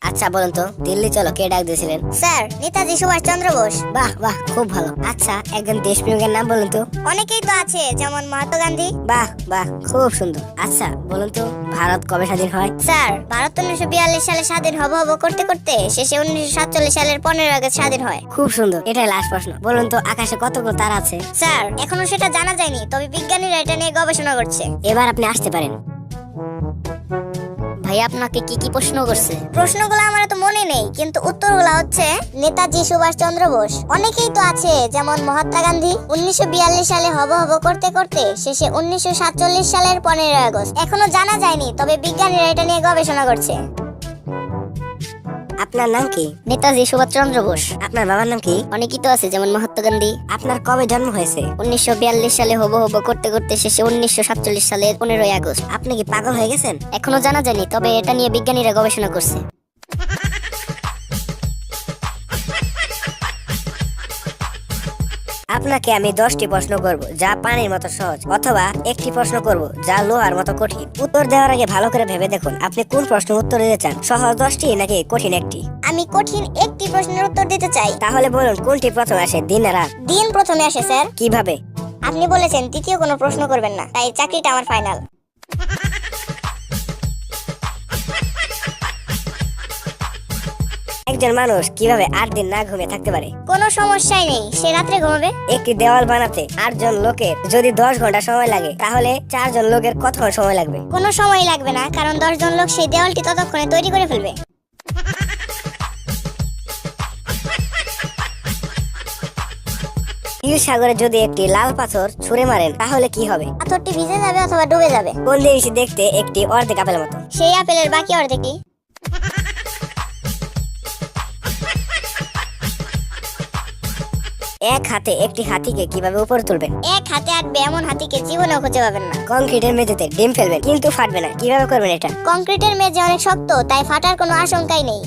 আচ্ছা বলুন তো, দিল্লি চলো কে ডাক দিয়েছিলেন? স্যার, নেতাজি সুভাষচন্দ্র বোস। বাহ বাহ, খুব ভালো। আচ্ছা, একজন দেশপ্রেমিকের নাম বলুন তো। অনেকেই তো আছে, যেমন মহাত্মা গান্ধী। বাহ বাহ, খুব সুন্দর। আচ্ছা বলুন তো, ভারত কবে স্বাধীন হয়? স্যার, ভারত 1942 সালে স্বাধীন হব করতে করতে শেষে 1947 সালের 15 আগস্ট স্বাধীন হয়। খুব সুন্দর। এটাই লাস্ট প্রশ্ন। বলুন তো, আকাশে কতগুলো তারা আছে? স্যার, এখনো সেটা জানা যায়নি, তবে বিজ্ঞানীরা এটা নিয়ে গবেষণা করছে। এবার আপনি আসতে পারেন। ভাই আপনাকে কি কি প্রশ্ন করছে? প্রশ্নগুলো আমার তো মনে নেই, কিন্তু উত্তরগুলো হচ্ছে নেতাজি সুভাষচন্দ্র বোস। অনেকেই তো আছে, যেমন মহাত্মা গান্ধী। 1942 সালে হব করতে করতে শেষে 1947 সালের 15 আগস্ট। এখনো জানা যায়নি, তবে বিজ্ঞানীরা এটা নিয়ে গবেষণা করছে। আপনার নাম কি? নেতাজি সুভাষচন্দ্র বোস। আপনার বাবার নাম কি? অনেকেই তো আছে, যেমন মহাত্মা গান্ধী। আপনার কবে জন্ম হয়েছে? 1942 সালে হব করতে করতে শেষে 1947 সালের 15 আগস্ট। আপনি কি পাগল হয়ে গেছেন? এখনো জানা যায়নি, তবে এটা নিয়ে বিজ্ঞানীরা গবেষণা করছে। আপনাকে আমি 10টি প্রশ্ন করব, যা পানির মতো সহজ, অথবা একটি প্রশ্ন করব যা লোহার মতো কঠিন। উত্তর দেওয়ার আগে ভালো করে ভেবে দেখুন আপনি কোন প্রশ্নের উত্তর দিতে চান, সহজ 10টি নাকি কঠিন একটি। আমি কঠিন একটি প্রশ্নের উত্তর দিতে চাই। তাহলে বলুন, কোনটি প্রথমে আসে, দিন না রাত? দিন প্রথমে আসে স্যার। কিভাবে? আপনি বলেছেন তৃতীয় কোনো প্রশ্ন করবেন না, তাই চাকরিটা আমার ফাইনাল। একজন মানুষ কিভাবে 8 দিন না ঘুমিয়ে থাকতে পারে? কোনো সমস্যাই নেই, সে রাত্রে ঘুমাবে। একটি দেওয়াল বানাতে 8 জন লোকের যদি 10 ঘন্টা সময় লাগে, তাহলে 4 জন লোকের কতক্ষণ সময় লাগবে? কোনো সময় লাগবে না, কারণ 10 জন লোক সেই দেওয়ালটি ততক্ষণে তৈরি করে ফেলবে। নীল সাগরে যদি একটি লাল পাথর ছুঁড়ে মারেন, তাহলে কি হবে? পাথরটি ভিজে যাবে অথবা ডুবে যাবে। কোন জিনিসটি দেখতে একটি অর্ধেক আপেলের মতো? সেই আপেলের বাকি অর্ধেকটি। এক হাতে একটি হাতিকে কিভাবে উপরে তুলবেন? এক হাতে আটবে এমন হাতিকে জীবনেও খুঁজে পাবেন না। কংক্রিটের মেঝেতে ডিম ফেলবেন, কিন্তু ফাটবে না, কিভাবে করবেন এটা? কংক্রিটের মেঝে অনেক শক্ত, তাই ফাটার কোনো আশঙ্কাই নেই।